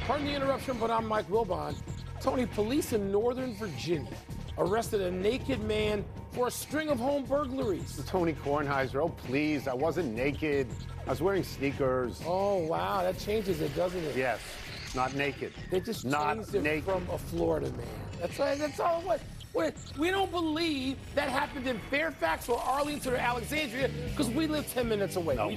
Pardon the interruption, but I'm Mike Wilbon. Tony, police in Northern Virginia arrested a naked man for a string of home burglaries. Tony Kornheiser, oh please, I wasn't naked. I was wearing sneakers. Oh, wow, that changes it, doesn't it? Yes, not naked. They just not changed it naked. from a Florida man. That's right, that's all it was. We don't believe that happened in Fairfax or Arlington or Alexandria because we live 10 minutes away. No.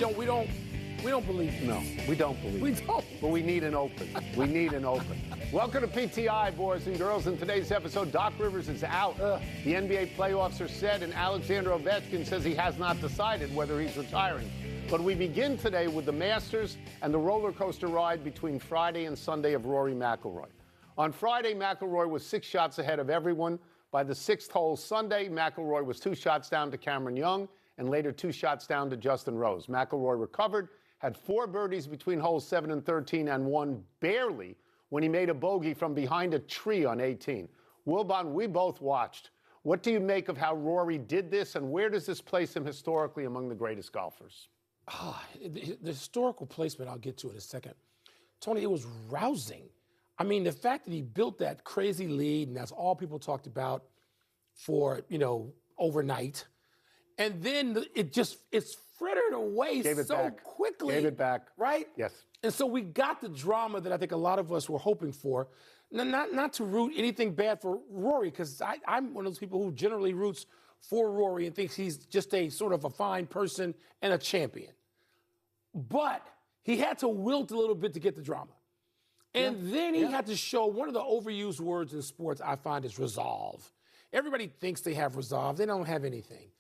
We don't believe this. No, we don't believe We it. don't. But we need an open. We need an open. Welcome to PTI, boys and girls. In today's episode, Doc Rivers is out. The NBA playoffs are set, and Alexander Ovechkin says he has not decided whether he's retiring. But we begin today with the Masters and the roller coaster ride between Friday and Sunday of Rory McIlroy. On Friday, McIlroy was 6 shots ahead of everyone. By the 6th hole Sunday, McIlroy was 2 shots down to Cameron Young and later 2 shots down to Justin Rose. McIlroy recovered, had 4 birdies between holes 7 and 13 and won barely when he made a bogey from behind a tree on 18. Wilbon, we both watched. What do you make of how Rory did this, and where does this place him historically among the greatest golfers? The historical placement I'll get to in a second. Tony, it was rousing. I mean, the fact that he built that crazy lead, and that's all people talked about for, overnight. And then it's frittered away so quickly. Gave it back. Right? Yes. And so we got the drama that I think a lot of us were hoping for. Not to root anything bad for Rory, because I'm one of those people who generally roots for Rory and thinks he's just a sort of a fine person and a champion. But he had to wilt a little bit to get the drama. And then he had to show one of the overused words in sports I find is resolve. Everybody thinks they have resolve. They don't have anything.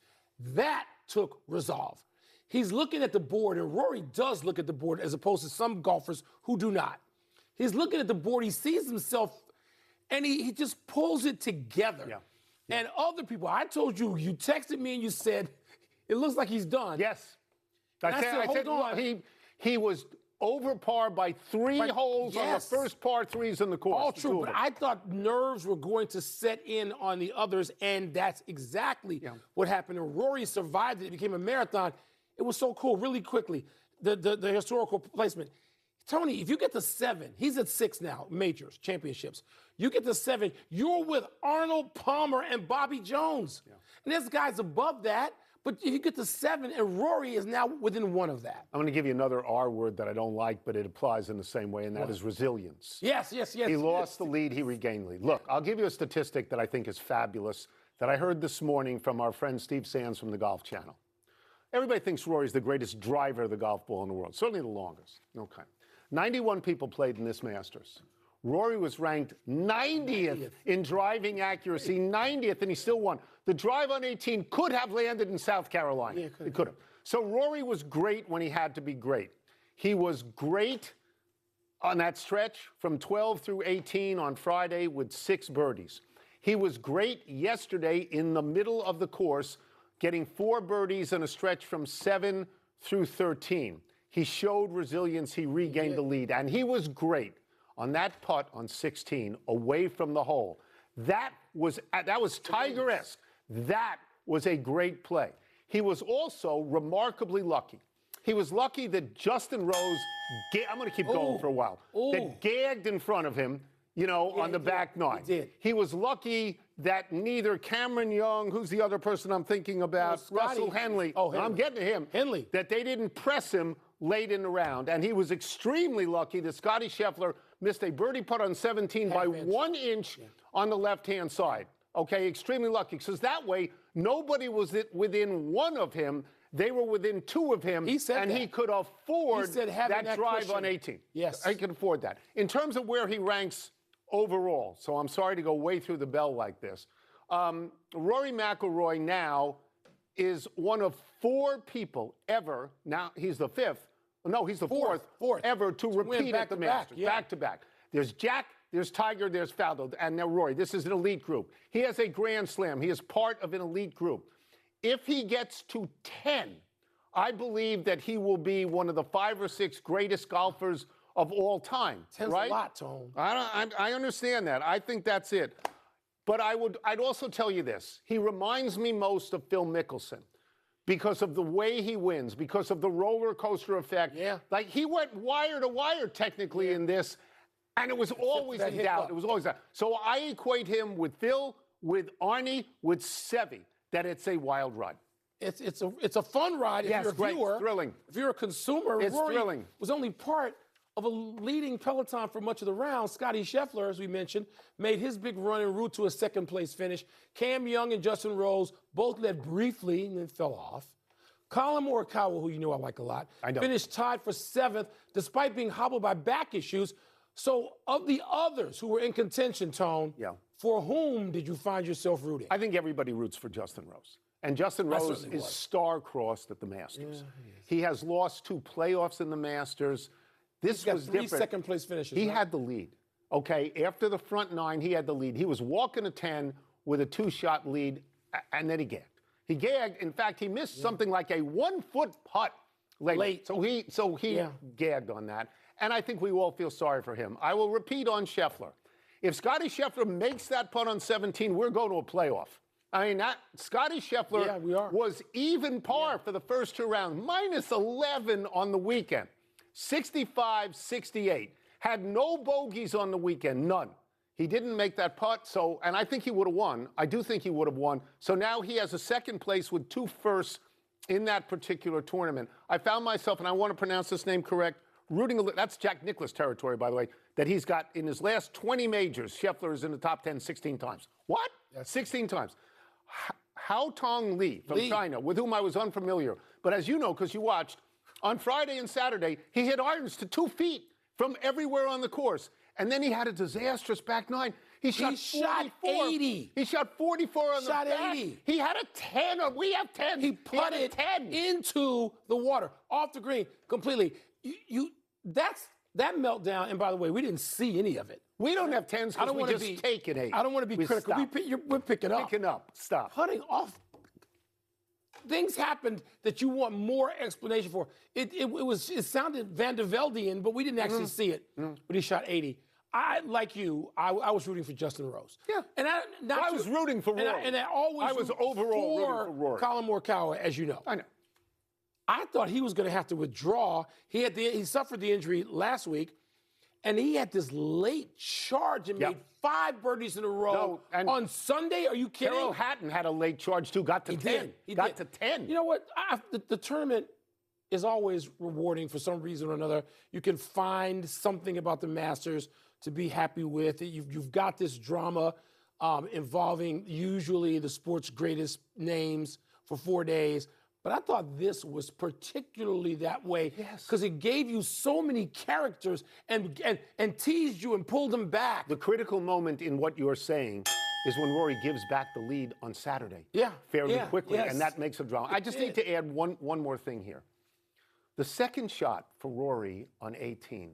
That took resolve. He's looking at the board, and Rory does look at the board as opposed to some golfers who do not. He's looking at the board, he sees himself, and he just pulls it together. Yeah. And other people, I told you, you texted me and you said, it looks like he's done. Yes. And I said, hold on. He was over par by 3 holes on the first par 3s in the course. All true, but I thought nerves were going to set in on the others, and that's exactly what happened. And Rory survived it. It became a marathon. It was so cool, really quickly, the historical placement. Tony, if you get to 7, he's at 6 now, majors, championships. You get to 7, you're with Arnold Palmer and Bobby Jones. Yeah. And this guy's above that. But you get to 7, and Rory is now within 1 of that. I'm going to give you another R word that I don't like, but it applies in the same way, and that is resilience. Yes. He lost the lead, he regained the lead. Look, I'll give you a statistic that I think is fabulous that I heard this morning from our friend Steve Sands from the Golf Channel. Everybody thinks Rory's the greatest driver of the golf ball in the world, certainly the longest. Okay. 91 people played in this Masters. Rory was ranked 90th in driving accuracy, 90th, and he still won. The drive on 18 could have landed in South Carolina. Yeah, it could have. So Rory was great when he had to be great. He was great on that stretch from 12 through 18 on Friday with 6 birdies. He was great yesterday in the middle of the course, getting 4 birdies in a stretch from 7 through 13. He showed resilience. He regained the lead, and he was great on that putt on 16 away from the hole. That was Tiger-esque. That was a great play. He was also remarkably lucky. He was lucky that Justin Rose, I'm going to keep going for a while, that gagged in front of him, on the back 9. He was lucky that neither Cameron Young, who's the other person I'm thinking about, Russell Henley, I'm getting to him, that they didn't press him late in the round. And he was extremely lucky that Scottie Scheffler missed a birdie putt on 17 by 1 inch on the left-hand side. Okay, extremely lucky, because that way, nobody was within 1 of him. They were within 2 of him, he could afford that drive cushion on 18. Yes. He could afford that. In terms of where he ranks overall, so I'm sorry to go way through the bell like this, Rory McIlroy now is one of 4 people ever, now he's the 5th, no, he's the fourth ever to repeat at the Masters, back to back. There's Jack, there's Tiger, there's Faldo, and now Rory. This is an elite group. He has a Grand Slam. He is part of an elite group. If he gets to 10, I believe that he will be one of the 5 or 6 greatest golfers of all time. 10's right? a lot, Tom. I understand that. I think that's it. But I'd also tell you this. He reminds me most of Phil Mickelson. because of the way he wins, because of the roller coaster effect. Yeah. Like, he went wire to wire technically in this. And it was always that in hiccup. doubt. It was always that. So I equate him with Phil, with Arnie, with Sevy, that it's a wild ride. It's a fun ride if Yes, you're a great, viewer. thrilling. If you're a consumer, It's Rory thrilling. was only part of a leading peloton for much of the round. Scotty Scheffler, as we mentioned, made his big run en route to a second-place finish. Cam Young and Justin Rose both led briefly and then fell off. Colin Morikawa, who you know I like a lot, finished tied for 7th despite being hobbled by back issues. So of the others who were in contention, Tone, for whom did you find yourself rooting? I think everybody roots for Justin Rose. And Justin Rose is star-crossed at the Masters. He has lost 2 playoffs in the Masters. This was different. 3 second-place finishes. He had the lead. Okay, after the front 9, he had the lead. He was walking to 10 with a 2-shot lead, and then he gagged. He gagged. In fact, he missed something like a 1-foot putt late. So he gagged on that. And I think we all feel sorry for him. I will repeat on Scheffler. If Scotty Scheffler makes that putt on 17, we're going to a playoff. I mean, Scotty Scheffler was even par for the first 2 rounds, minus 11 on the weekend, 65, 68. Had no bogeys on the weekend, none. He didn't make that putt, and I think he would have won. I do think he would have won. So now he has a second place with 2 firsts in that particular tournament. I found myself, and I want to pronounce this name correct, rooting, that's Jack Nicklaus territory, by the way, that he's got in his last 20 majors, Scheffler is in the top 10 16 times. What? 16 times. Hao Tong Li from China, with whom I was unfamiliar. But as you know, because you watched, on Friday and Saturday, he hit irons to 2 feet from everywhere on the course. And then he had a disastrous back 9. He shot 80. He shot 44 on the back. 80. He had a 10. We have 10. He putted 10 into the water, off the green, completely. That meltdown, and by the way, we didn't see any of it. We don't have 10s because we just take an 8. I don't want to be critical. We're picking up. Picking up. Stop. Putting off. Things happened that you want more explanation for. It sounded Van de Veldian, but we didn't actually see it. But he shot 80. Like you, I was rooting for Justin Rose. Yeah. And I was rooting for Rory. And I always I was overall rooting for Rory. Colin Morikawa, as you know. I know. I thought he was going to have to withdraw. He suffered the injury last week, and he had this late charge and made 5 birdies in a row on Sunday. Are you kidding? Carol Hatton had a late charge too. Got to 10. He got to 10. You know what? The tournament is always rewarding for some reason or another. You can find something about the Masters to be happy with. You've got this drama involving usually the sport's greatest names for 4 days. But I thought this was particularly that way because it gave you so many characters and teased you and pulled them back. The critical moment in what you're saying is when Rory gives back the lead on Saturday. Fairly quickly, and that makes a drama. I just need to add one more thing here. The second shot for Rory on 18,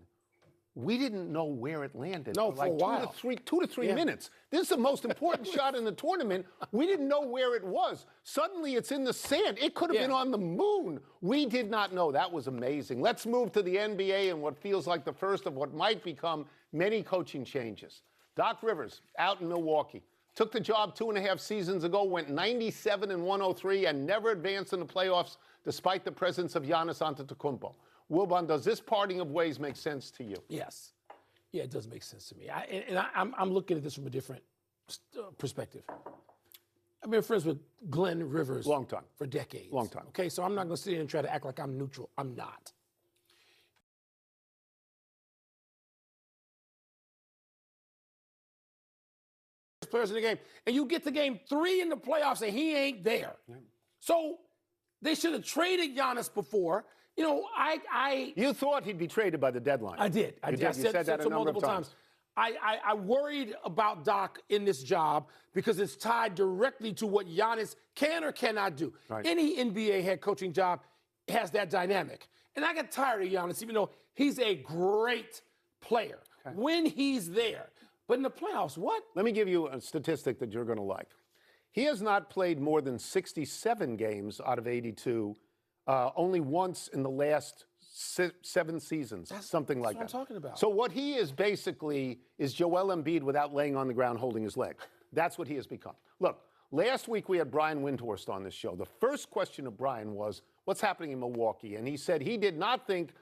we didn't know where it landed for like for a while. 2 to 3 minutes. This is the most important shot in the tournament. We didn't know where it was. Suddenly it's in the sand. It could have been on the moon. We did not know. That was amazing. Let's move to the NBA and what feels like the first of what might become many coaching changes. Doc Rivers out in Milwaukee. Took the job 2.5 seasons ago, went 97-103, and never advanced in the playoffs despite the presence of Giannis Antetokounmpo. Wilbon, does this parting of ways make sense to you? Yes. Yeah, it does make sense to me. I'm looking at this from a different perspective. I've been friends with Glenn Rivers long time, for decades. Long time. Okay, so I'm not going to sit here and try to act like I'm neutral. I'm not. Players in the game, and you get to game 3 in the playoffs, and he ain't there. So they should have traded Giannis before. You know, You thought he'd be traded by the deadline. I did. I said that multiple times. I worried about Doc in this job because it's tied directly to what Giannis can or cannot do. Any NBA head coaching job has that dynamic. And I got tired of Giannis, even though he's a great player when he's there. But in the playoffs, what? Let me give you a statistic that you're going to like. He has not played more than 67 games out of 82, only once in the last 7 seasons, something like that. That's what I'm talking about. So what he is basically is Joel Embiid without laying on the ground holding his leg. That's what he has become. Look, last week we had Brian Windhorst on this show. The first question of Brian was, what's happening in Milwaukee? And he said he did not think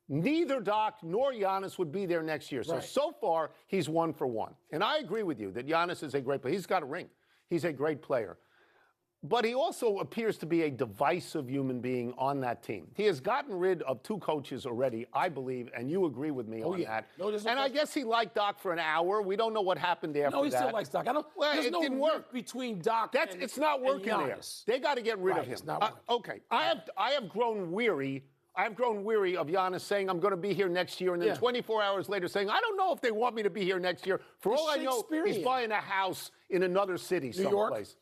neither Doc nor Giannis would be there next year. So far, he's 1 for 1. And I agree with you that Giannis is a great player. He's got a ring. He's a great player. But he also appears to be a divisive human being on that team. He has gotten rid of 2 coaches already, I believe, and you agree with me on that. No, and I guess he liked Doc for an hour. We don't know what happened after that. No, he still likes Doc. There's it no didn't work between Doc and it's not working there. They got to get rid of him. It's not working. Okay, I have grown weary. I've grown weary of Giannis saying, I'm going to be here next year, and then 24 hours later saying, I don't know if they want me to be here next year. For all I know, he's buying a house in another city someplace.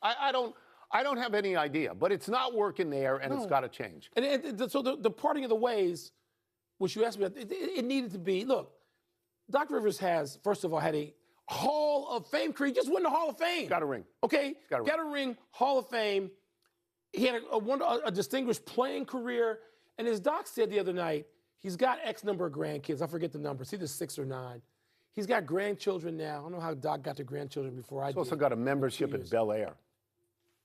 I don't have any idea, but it's not working there, and it's got to change. And so the parting of the ways, which you asked me about, it needed to be, look, Doc Rivers has, first of all, had a Hall of Fame career. He just won the Hall of Fame. Got a ring. Okay? Got a ring, Hall of Fame. He had a distinguished playing career. And as Doc said the other night, he's got X number of grandkids. I forget the number. It's either 6 or 9. He's got grandchildren now. I don't know how Doc got to grandchildren before I did. He's also got a membership at Bel Air.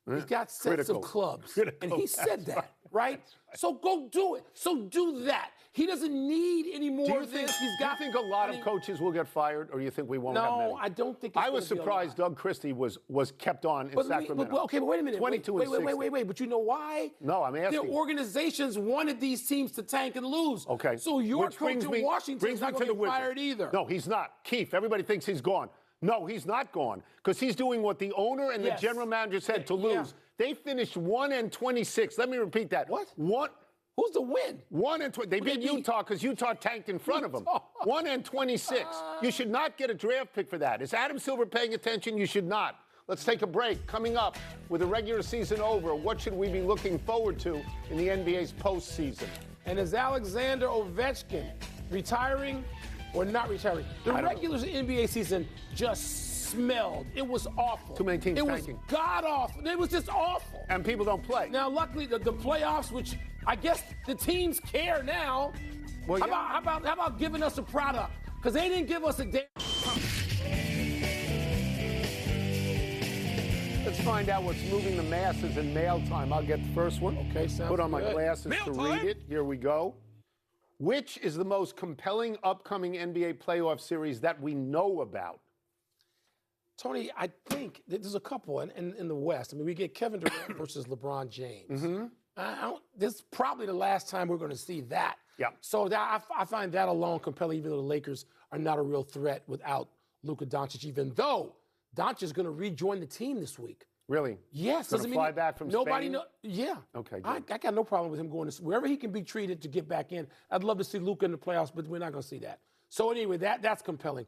He's got sets of clubs. And he said that, right? So go do it. So do that. He doesn't need any more of this. Do you think a lot of coaches will get fired, or you think we won't have many? No, I don't think I was surprised Doug Christie was kept on in Sacramento. Okay, but wait a minute. 22 and 60. Wait. But you know why? No, I'm asking. Their organizations wanted these teams to tank and lose. Okay. So your coach in Washington is not going to get fired either. No, he's not. Keith, everybody thinks he's gone. No, he's not gone, because he's doing what the owner and the general manager said to lose. Yeah. They finished 1-26. Let me repeat that. What? Who's the win? 1-20. They beat Utah because Utah tanked in front of them. 1-26. You should not get a draft pick for that. Is Adam Silver paying attention? You should not. Let's take a break. Coming up, with the regular season over, what should we be looking forward to in the NBA's postseason? And is Alexander Ovechkin retiring or not retiring? The regular NBA season just smelled. It was awful. Too many teams tanking. It was god-awful. It was just awful. And people don't play. Now, luckily, the playoffs, which I guess the teams care now. Well, how about giving us a product? Because they didn't give us a damn. Let's find out what's moving the masses in mail time. I'll get the first one. Okay, sounds Put on my good. glasses to read it. Here we go. Which is the most compelling upcoming NBA playoff series that we know about? Tony, I think there's a couple in the West. I mean, we get Kevin Durant versus LeBron James. This is probably the last time we're going to see that. Yeah. So I find that alone compelling, even though the Lakers are not a real threat without Luka Doncic, even though Doncic is going to rejoin the team this week. Really? Yes. Going to fly back from Spain? Yeah. Okay, I got no problem with him going to wherever he can be treated to get back in. I'd love to see Luka in the playoffs, but we're not going to see that. So anyway, that's compelling.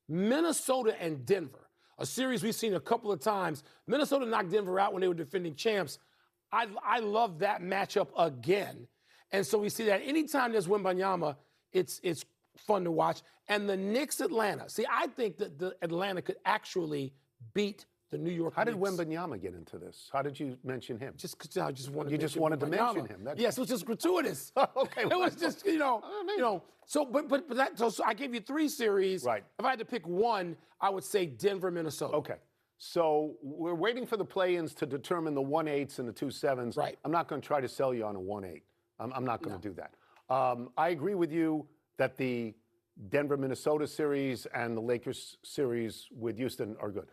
Minnesota and Denver. A series we've seen a couple of times. Minnesota knocked Denver out when they were defending champs. I love that matchup again. And so we see that anytime there's Wembanyama, it's fun to watch. And the Knicks Atlanta. See, I think that the Atlanta could actually beat the New York Knicks. How did Wembanyama get into this? How did you mention him? Just because I just wanted. You just wanted to mention him. Yes, it was just gratuitous. Okay. It was just So, so I gave you 3 series. Right. If I had to pick one, I would say Denver, Minnesota. Okay. So we're waiting for the play-ins to determine the 1-8s and the 2-7s. Right. I'm not going to try to sell you on a 1-8. I'm not going to do that. I agree with you that the Denver-Minnesota series and the Lakers series with Houston are good.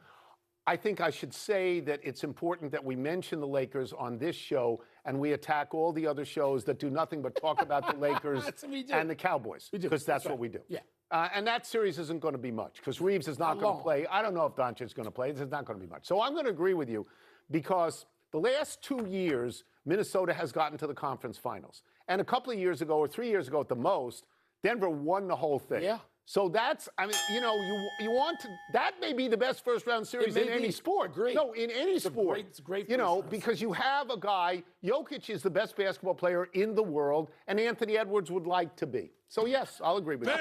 I think I should say that it's important that we mention the Lakers on this show and we attack all the other shows that do nothing but talk about the Lakers and the Cowboys. Because that's what we do. Yeah. And that series isn't going to be much because Reeves is not going to play. I don't know if Doncic is going to play. It's not going to be much. So I'm going to agree with you because the last 2 years, Minnesota has gotten to the conference finals. And a couple of years ago, or 3 years ago at the most, Denver won the whole thing. Yeah. So that's, I mean, you want to, that may be the best first round series in any sport. Great. No, in any sport. It's great. Because you have a guy, Jokic is the best basketball player in the world, and Anthony Edwards would like to be. So yes, I'll agree with you.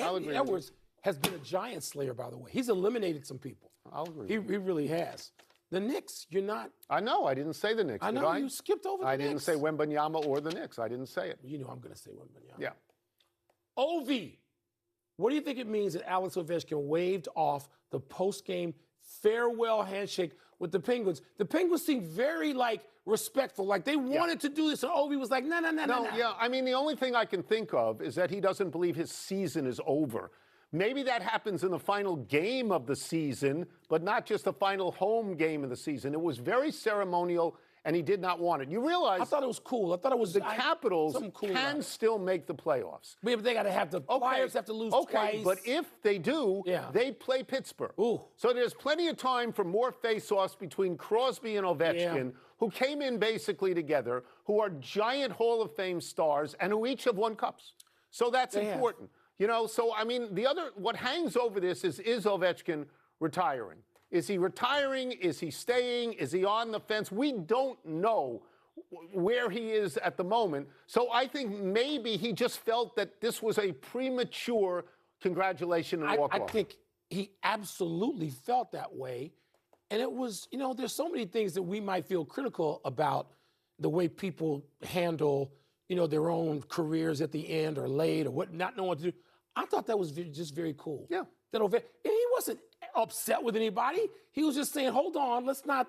Anthony Edwards has been a giant slayer, by the way. He's eliminated some people. I'll agree. He really has. The Knicks, you're not. I know. I didn't say the Knicks. I know. You skipped over the Knicks. I didn't say Wembanyama or the Knicks. I didn't say it. You know I'm going to say Wembanyama. Yeah. Ovi. What do you think it means that Alex Ovechkin waved off the post-game farewell handshake with the Penguins. The Penguins seemed very respectful, like they wanted to do this, and Ovi was like, no. Yeah, I mean, the only thing I can think of is that he doesn't believe his season is over. Maybe that happens in the final game of the season, but not just the final home game of the season. It was very ceremonial, and he did not want it. You realize... I thought it was cool. I thought it was... The Capitals can still make the playoffs. But they got to have the Flyers have to lose twice. But if they do, they play Pittsburgh. Ooh. So there's plenty of time for more face-offs between Crosby and Ovechkin, who came in basically together, who are giant Hall of Fame stars, and who each have won cups. So that's important. You know, so, I mean, what hangs over this is Ovechkin retiring? Is he retiring? Is he staying? Is he on the fence? We don't know where he is at the moment. So I think maybe he just felt that this was a premature congratulation and walk-off. I think he absolutely felt that way. And it was, you know, there's so many things that we might feel critical about the way people handle, you know, their own careers at the end or late or what, not knowing what to do. I thought that was just very cool. Yeah. That and he wasn't upset with anybody. He was just saying, hold on, let's not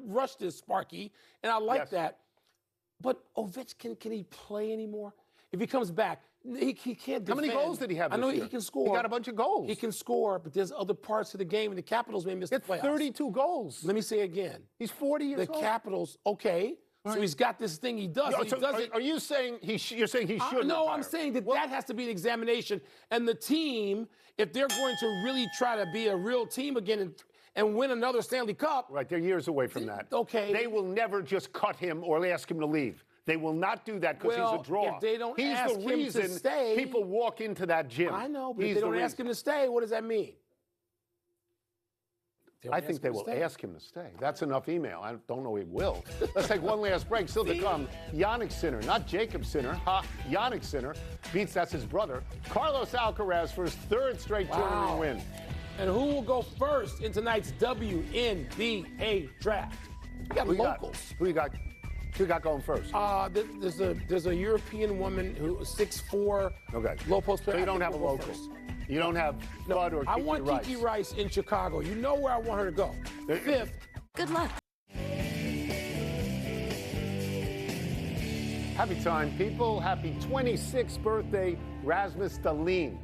rush this, Sparky. And I like that. But Ovechkin, can he play anymore? If he comes back, he can't defend. How many goals did he have this year? I know he can score. He got a bunch of goals. He can score, but there's other parts of the game, and the Capitals may miss the playoffs. 32 goals. Let me say again. He's 40 years old. The Capitals, okay. Right. So he's got this thing he does. Are you saying you're saying he should? No, retire? I'm saying that has to be an examination. And the team, if they're going to really try to be a real team again and win another Stanley Cup. Right, they're years away from that. Okay. They will never just cut him or ask him to leave. They will not do that because he's a draw. If they don't he's ask the him reason to stay, people walk into that gym. I know, but if they don't ask him to stay, what does that mean? I think they will ask him to stay. That's enough email. I don't know he will. Let's take one last break. Still to come, Yannick Sinner, not Jacob Sinner. Yannick Sinner that's his brother. Carlos Alcaraz for his third straight tournament win. And who will go first in tonight's WNBA draft? We got locals. Who you got going first? There's a European woman who is 6'4". Okay. Low post player. So you don't have a local. You don't have Bud or Kiki Rice. I want Kiki Rice in Chicago. You know where I want her to go. Fifth. Good luck. Happy time, people. Happy 26th birthday, Rasmus Dahlin.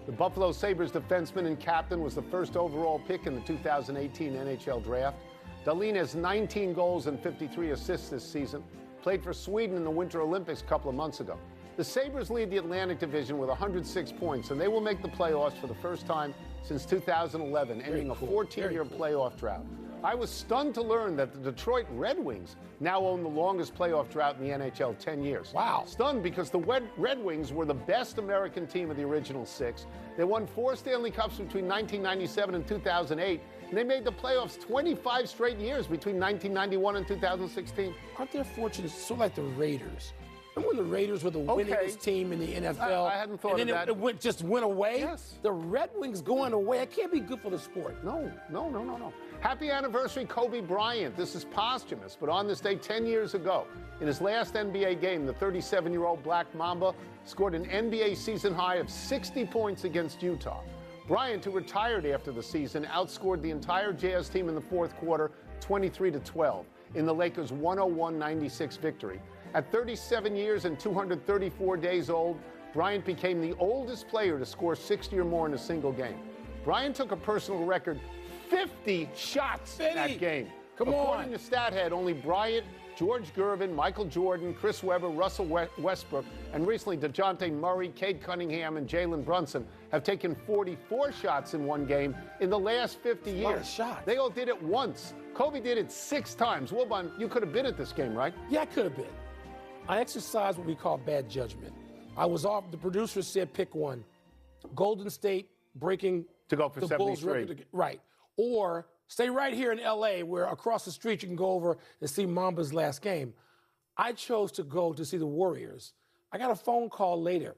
The Buffalo Sabres defenseman and captain was the first overall pick in the 2018 NHL draft. Dahlin has 19 goals and 53 assists this season. Played for Sweden in the Winter Olympics a couple of months ago. The Sabres lead the Atlantic Division with 106 points, and they will make the playoffs for the first time since 2011, ending a 14-year playoff drought. I was stunned to learn that the Detroit Red Wings now own the longest playoff drought in the NHL, 10 years. Wow. Stunned because the Red Wings were the best American team of the original six. They won 4 Stanley Cups between 1997 and 2008, and they made the playoffs 25 straight years between 1991 and 2016. Aren't they fortunate, sort of like the Raiders? Remember when the Raiders were the winningest team in the NFL? I hadn't thought of that. And then it just went away? Yes. The Red Wings going away, it can't be good for the sport. No. Happy anniversary, Kobe Bryant. This is posthumous, but on this day 10 years ago, in his last NBA game, the 37-year-old Black Mamba scored an NBA season high of 60 points against Utah. Bryant, who retired after the season, outscored the entire Jazz team in the fourth quarter, 23-12, in the Lakers' 101-96 victory. At 37 years and 234 days old, Bryant became the oldest player to score 60 or more in a single game. Bryant took a personal record 50 shots in that game. According to StatHead, only Bryant, George Gervin, Michael Jordan, Chris Webber, Russell Westbrook, and recently DeJounte Murray, Cade Cunningham, and Jalen Brunson have taken 44 shots in one game in the last 50 years. A lot of shots. They all did it once. Kobe did it 6 times. Wilbon, you could have been at this game, right? Yeah, I could have been. I exercised what we call bad judgment. I was off. The producer said pick one. Golden State breaking to go for the 73. Bulls record, right? Or stay right here in L.A., where across the street you can go over and see Mamba's last game. I chose to go to see the Warriors. I got a phone call later,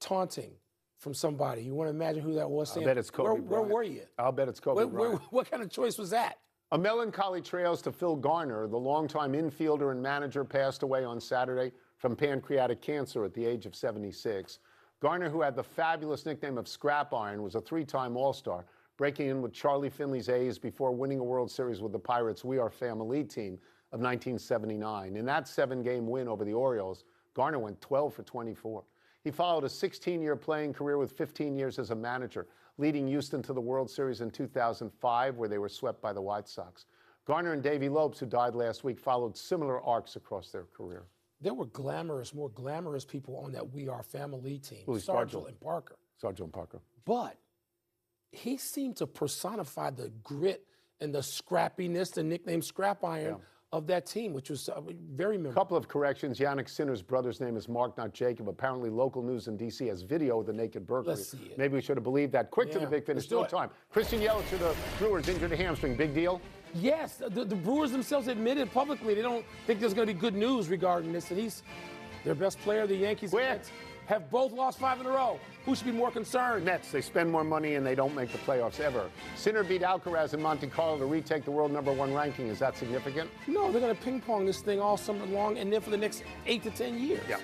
taunting from somebody. You want to imagine who that was? Saying, I bet it's Kobe Bryant. Where were you? I'll bet it's Kobe Bryant. What kind of choice was that? A melancholy trails to Phil Garner, the longtime infielder and manager, passed away on Saturday from pancreatic cancer at the age of 76. Garner, who had the fabulous nickname of Scrap Iron, was a 3-time All-Star. breaking in with Charlie Finley's A's before winning a World Series with the Pirates' We Are Family team of 1979. In that 7-game win over the Orioles, Garner went 12 for 24. He followed a 16-year playing career with 15 years as a manager, leading Houston to the World Series in 2005, where they were swept by the White Sox. Garner and Davey Lopes, who died last week, followed similar arcs across their career. There were more glamorous people on that We Are Family team, Louis Sargent and Parker. Sargent and Parker. But he seemed to personify the grit and the scrappiness, the nickname Scrap Iron, of that team, which was very memorable. Couple of corrections. Yannick Sinner's brother's name is Mark, not Jacob. Apparently, local news in D.C. has video of the naked Berkeley. Let's see it. Maybe we should have believed that. Quick to the big finish. No time. Christian Yelich to the Brewers, injured a hamstring. Big deal? Yes, the Brewers themselves admitted publicly they don't think there's going to be good news regarding this. And he's their best player. The Yankees and Mets have both lost 5 in a row. Who should be more concerned? Mets. They spend more money and they don't make the playoffs ever. Sinner beat Alcaraz in Monte Carlo to retake the world #1 ranking. Is that significant? No, they're going to ping pong this thing all summer long and then for the next 8 to 10 years. Yeah.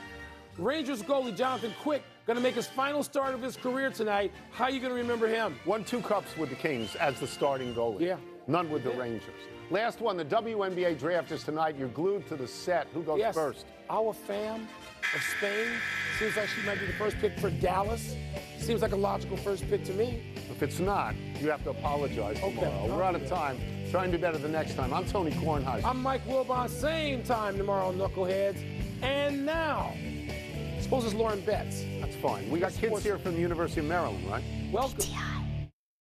Rangers goalie Jonathan Quick going to make his final start of his career tonight. How are you going to remember him? Won 2 cups with the Kings as the starting goalie. Yeah. None with the Rangers. Last one, the WNBA draft is tonight. You're glued to the set. Who goes first? Our fam of Spain. Seems like she might be the first pick for Dallas. Seems like a logical first pick to me. If it's not, you have to apologize tomorrow. We're out of time. Try and do better the next time. I'm Tony Kornheiser. I'm Mike Wilbon. Same time tomorrow, Knuckleheads. And now, suppose it's Lauren Betts. That's fine. We got kids here from the University of Maryland, right? Welcome.